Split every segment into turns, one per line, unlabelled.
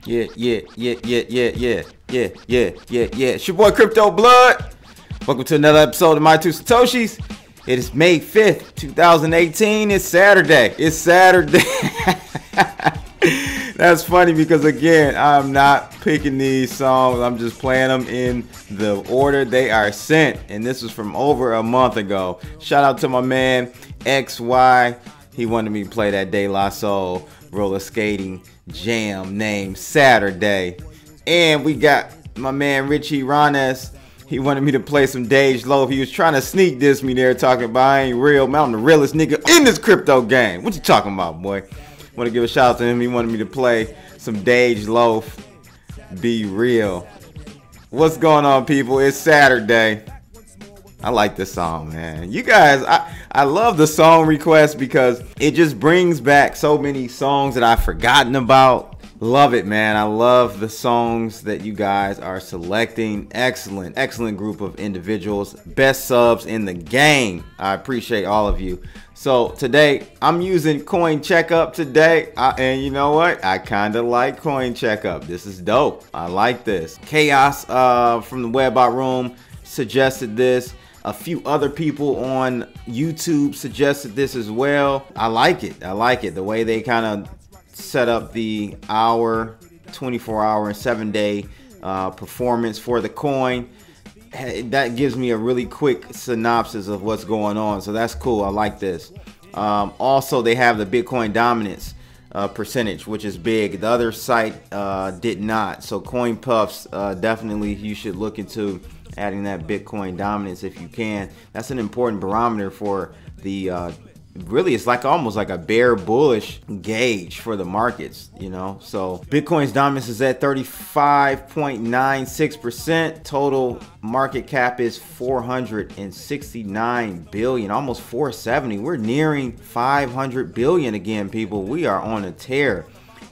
Yeah. It's your boy Crypto Blood. Welcome to another episode of My Two Satoshis. It is May 5th, 2018. It's Saturday. That's funny because, again, I'm not picking these songs. I'm just playing them in the order they are sent. And this was from over a month ago. Shout out to my man XY. He wanted me to play that De La Soul roller skating jam named Saturday. And we got my man Richie Rones. He wanted me to play some Dage Loaf. He was trying to sneak diss me there, talking about I ain't real, man. I'm the realest nigga in this crypto game. What you talking about, boy? Want to give a shout out to him. He wanted me to play some Dage Loaf. Be real. What's going on, people? It's Saturday. I like this song, man. You guys, I love the song request because it just brings back so many songs that I've forgotten about. Love it, man. I love the songs that you guys are selecting. Excellent group of individuals. Best subs in the game. I appreciate all of you. So today I'm using Coin Checkup today, and you know what? I kind of like Coin Checkup. This is dope. I like this. Chaos from the Webbot Room suggested this. A few other people on YouTube suggested this as well. I like it. I like it. The way they kind of set up the hour, 24-hour, and 7-day performance for the coin. That gives me a really quick synopsis of what's going on. So that's cool. I like this. Also, they have the Bitcoin dominance percentage, which is big. The other site did not. So Coin Puffs, definitely you should look into adding that Bitcoin dominance if you can. That's an important barometer for the really, it's like almost like a bear bullish gauge for the markets, you know. So Bitcoin's dominance is at 35.96%. Total market cap is 469 billion, almost 470. We're nearing 500 billion again, people. We are on a tear.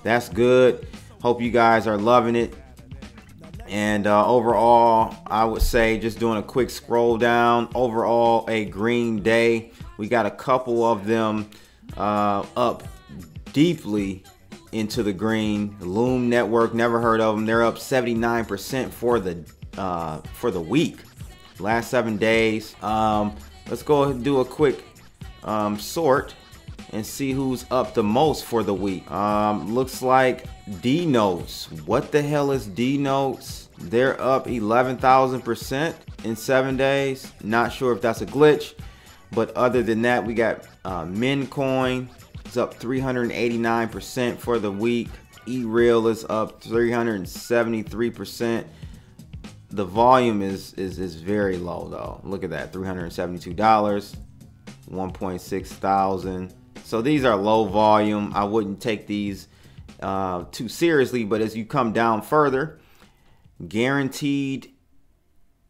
That's good. Hope you guys are loving it. And overall, I would say, just doing a quick scroll down, overall a green day. We got a couple of them up deeply into the green. Loom Network, never heard of them. They're up 79% for the week, last 7 days. Let's go ahead and do a quick sort and see who's up the most for the week. Looks like D Notes. What the hell is D Notes? They're up 11,000% in 7 days. Not sure if that's a glitch, but other than that, we got Mincoin. It's up 389% for the week. eReal is up 373%. The volume is very low though. Look at that, $372, 1.6 thousand. So these are low volume. I wouldn't take these too seriously, but as you come down further, Guaranteed,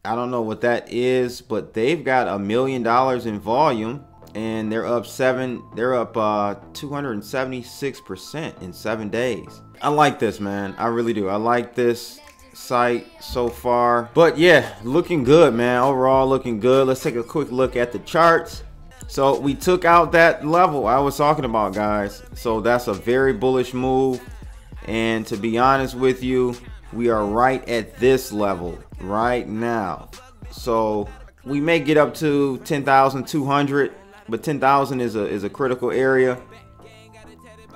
I don't know what that is, but they've got $1 million in volume and they're up 276% in 7 days. I like this, man. I really do. I like this site so far. But yeah, looking good, man. Overall looking good. Let's take a quick look at the charts. So we took out that level I was talking about, guys. So that's a very bullish move. And to be honest with you, we are right at this level right now. So we may get up to 10,200, but 10,000 is a critical area.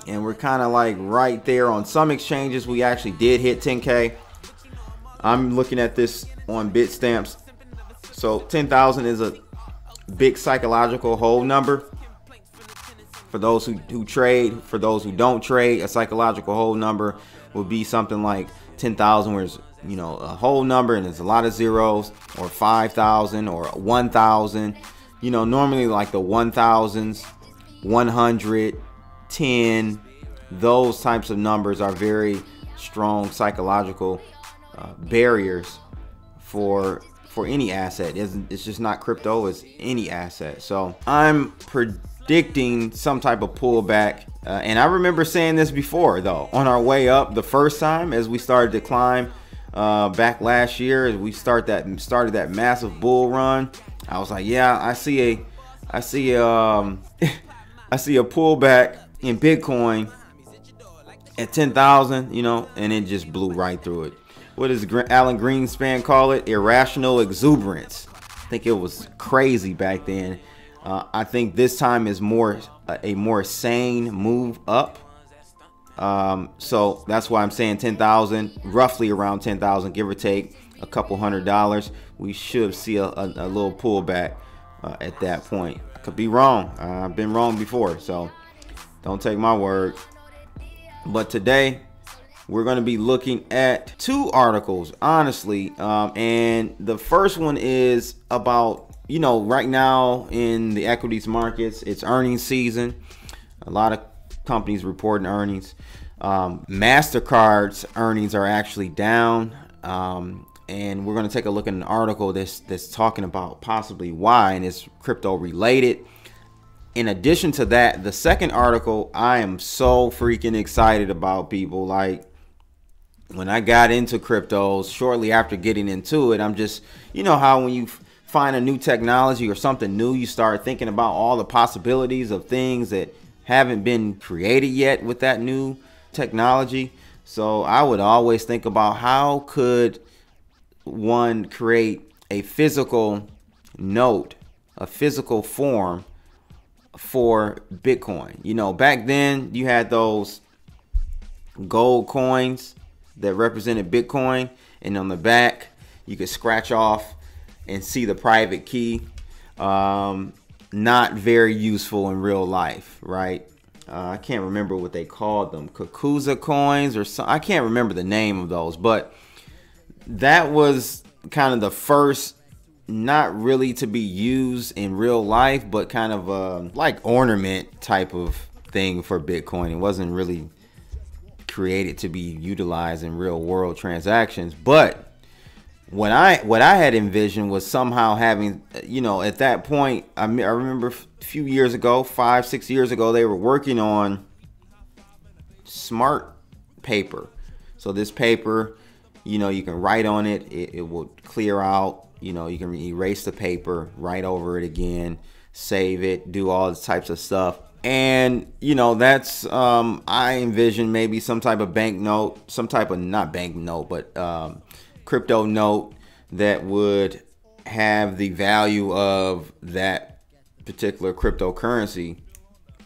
And we're kind of like right there. On some exchanges, we actually did hit 10K. I'm looking at this on Bitstamps. So 10,000 is a big psychological hold number. For those who trade, for those who don't trade, a psychological hold number would be something like 10,000, where it's, you know, a whole number and there's a lot of zeros, or 5,000 or 1,000. You know, normally like the 1,000s, 100, 10, those types of numbers are very strong psychological barriers for any asset. It's just not crypto, it's any asset. So I'm predicting some type of pullback. And I remember saying this before, though, on our way up the first time as we started to climb back last year, as we started that massive bull run. I was like, yeah, I see a pullback in Bitcoin at 10,000, you know, and it just blew right through it. What does Alan Greenspan call it? Irrational exuberance. I think it was crazy back then. I think this time is a more sane move up. So that's why I'm saying 10,000, roughly around 10,000, give or take a couple $100. We should see a little pullback at that point. I could be wrong. I've been wrong before, so don't take my word. But today we're going to be looking at two articles, honestly. And the first one is about, you know, right now in the equities markets, it's earnings season. A lot of companies reporting earnings. Mastercard's earnings are actually down. And we're going to take a look at an article that's talking about possibly why, and it's crypto related. In addition to that, the second article, I am so freaking excited about, people. Like, when I got into cryptos, shortly after getting into it, I'm just, you know how when you find a new technology or something new, you start thinking about all the possibilities of things that haven't been created yet with that new technology. So I would always think about how could one create a physical note, a physical form for Bitcoin. You know, back then you had those gold coins that represented Bitcoin, and on the back you could scratch off and see the private key. Not very useful in real life, right? I can't remember what they called them, Kakuza coins or something. I can't remember the name of those, but that was kind of the first, not really to be used in real life, but kind of like ornament type of thing for Bitcoin. It wasn't really created to be utilized in real world transactions. But what I had envisioned was somehow having, you know, at that point, I remember a few years ago, 5-6 years ago, they were working on smart paper. So this paper, you know, you can write on it, it will clear out. You know, you can erase the paper, write over it again, save it, do all these types of stuff. And, you know, that's, I envision maybe some type of banknote, some type of, not banknote, but crypto note that would have the value of that particular cryptocurrency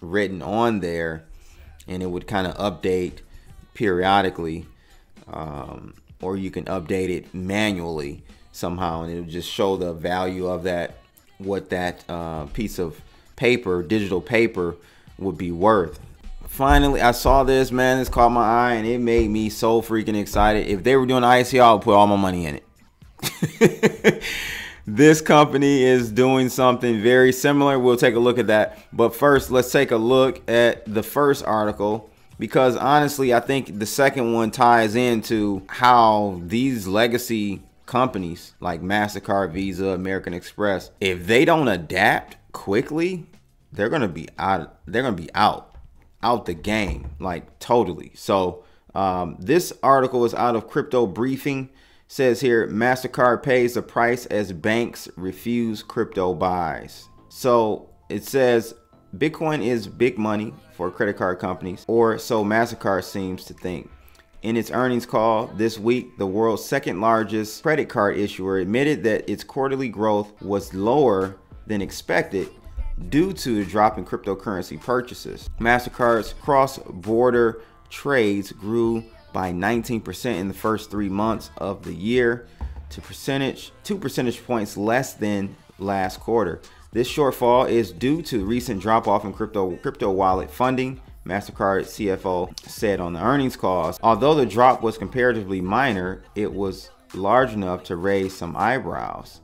written on there. And it would kind of update periodically, or you can update it manually somehow, and it'll just show the value of that, what that piece of paper, digital paper, would be worth. Finally, I saw this, man. This caught my eye, and it made me so freaking excited. If they were doing ICO, I would put all my money in it. This company is doing something very similar. We'll take a look at that. But first, let's take a look at the first article, because honestly, I think the second one ties into how these legacy companies like Mastercard, Visa, American Express, if they don't adapt quickly, they're gonna be out. They're gonna be out the game, like totally. So this article is out of Crypto Briefing. Says here, Mastercard pays the price as banks refuse crypto buys. So it says Bitcoin is big money for credit card companies, or so Mastercard seems to think. In its earnings call this week, the world's second largest credit card issuer admitted that its quarterly growth was lower than expected due to the drop in cryptocurrency purchases. Mastercard's cross-border trades grew by 19% in the first 3 months of the year, to 2 percentage points less than last quarter. This shortfall is due to recent drop-off in crypto wallet funding, Mastercard CFO said on the earnings call. Although the drop was comparatively minor, it was large enough to raise some eyebrows.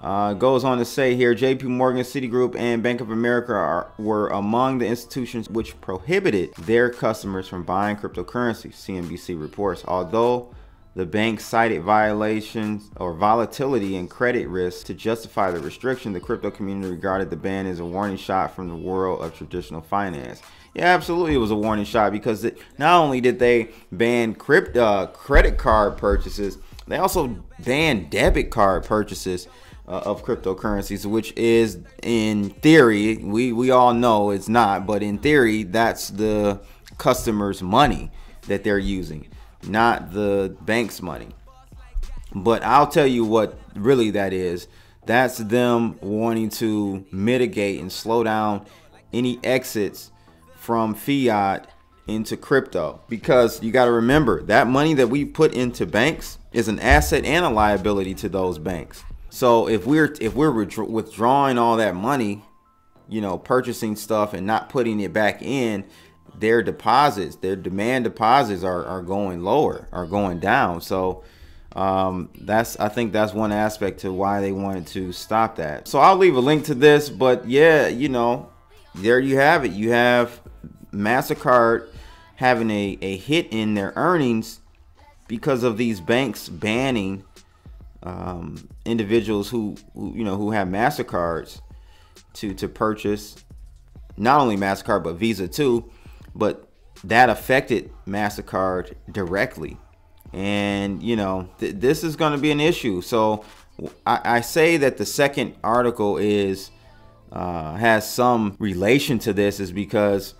Goes on to say here, JP Morgan, Citigroup, and Bank of America were among the institutions which prohibited their customers from buying cryptocurrencies, CNBC reports. Although the bank cited violations or volatility and credit risk to justify the restriction, the crypto community regarded the ban as a warning shot from the world of traditional finance. Yeah, absolutely, it was a warning shot, because not only did they ban credit card purchases, they also banned debit card purchases of cryptocurrencies, which is, in theory, we all know it's not, but in theory, that's the customer's money. that they're using, not the bank's money. But I'll tell you what really that is. That's them wanting to mitigate and slow down any exits from fiat into crypto, because you got to remember that money that we put into banks is an asset and a liability to those banks. So if we're withdrawing all that money, you know, purchasing stuff and not putting it back in, their deposits, their demand deposits are going lower, are going down. So I think that's one aspect to why they wanted to stop that. So I'll leave a link to this, but yeah, you know, there you have it. You have Mastercard having a hit in their earnings because of these banks banning individuals who have Mastercards to purchase, not only Mastercard but Visa too. But that affected Mastercard directly, and you know this is going to be an issue. So I say that the second article has some relation to this, is because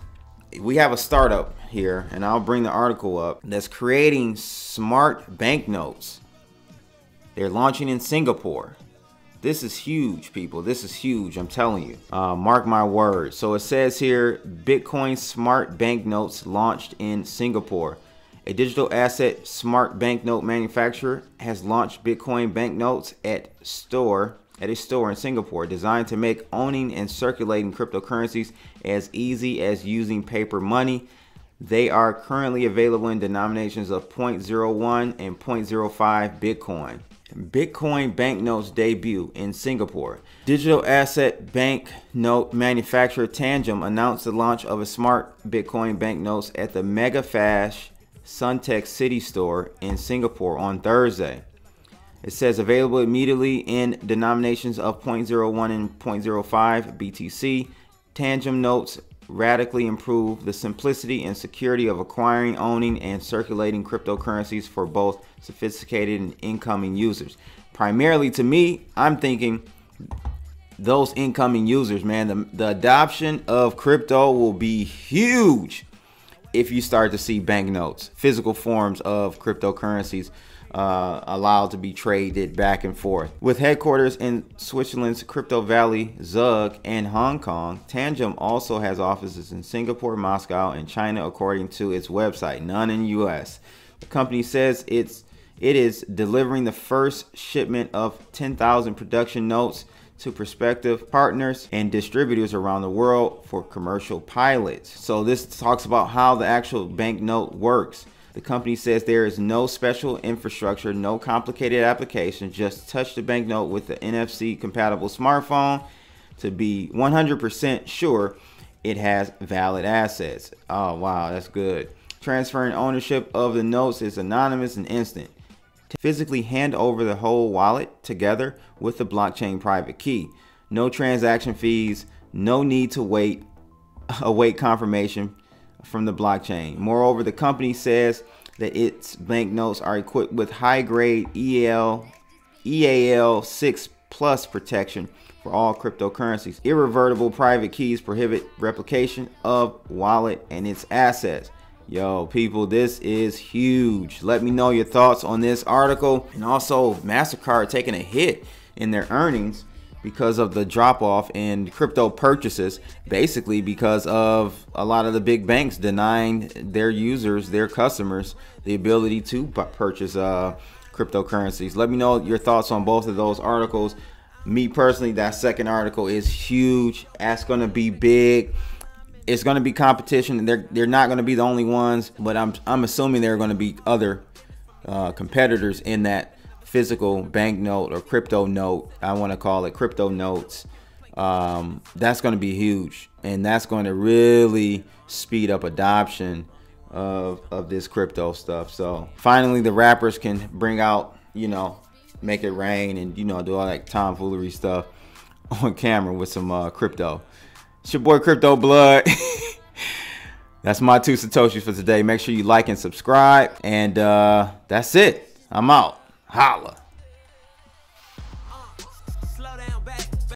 we have a startup here, and I'll bring the article up, that's creating smart banknotes. They're launching in Singapore. This is huge, people. This is huge. I'm telling you. Mark my words. So it says here, Bitcoin smart banknotes launched in Singapore. A digital asset smart banknote manufacturer has launched Bitcoin banknotes at a store in Singapore, designed to make owning and circulating cryptocurrencies as easy as using paper money. They are currently available in denominations of 0.01 and 0.05 Bitcoin. Bitcoin banknotes debut in Singapore. Digital asset banknote manufacturer Tangem announced the launch of a smart Bitcoin banknotes at the Mega Fash Suntec City store in Singapore on Thursday. It says available immediately in denominations of 0.01 and 0.05 BTC. Tangem notes radically improve the simplicity and security of acquiring, owning, and circulating cryptocurrencies for both sophisticated and incoming users. Primarily, to me, I'm thinking those incoming users, man, the adoption of crypto will be huge if you start to see banknotes, physical forms of cryptocurrencies allowed to be traded back and forth. With headquarters in Switzerland's Crypto Valley, Zug, and Hong Kong, Tangem also has offices in Singapore, Moscow, and China, according to its website. None in US. The company says it is delivering the first shipment of 10,000 production notes to prospective partners and distributors around the world for commercial pilots. So this talks about how the actual banknote works. The company says there is no special infrastructure, no complicated application, just touch the banknote with the NFC compatible smartphone to be 100% sure it has valid assets. Oh wow, that's good. Transferring ownership of the notes is anonymous and instant. Physically hand over the whole wallet together with the blockchain private key. No transaction fees, no need to await confirmation from the blockchain. Moreover, the company says that its banknotes are equipped with high-grade EAL6 Plus protection for all cryptocurrencies. Irrevertible private keys prohibit replication of wallet and its assets. Yo, people, this is huge. Let me know your thoughts on this article. And also, Mastercard taking a hit in their earnings because of the drop off in crypto purchases, basically because of a lot of the big banks denying their users, their customers, the ability to purchase cryptocurrencies. Let me know your thoughts on both of those articles. Me personally, that second article is huge. That's going to be big. It's going to be competition. They're not going to be the only ones, but I'm assuming there are going to be other competitors in that physical banknote or crypto note. I want to call it crypto notes. That's going to be huge, and that's going to really speed up adoption of this crypto stuff. So finally, the rappers can bring out, make it rain and do all that tomfoolery stuff on camera with some crypto. It's your boy Crypto Blood. That's my 2 Satoshis for today. Make sure you like and subscribe, and that's it. I'm out. Holla.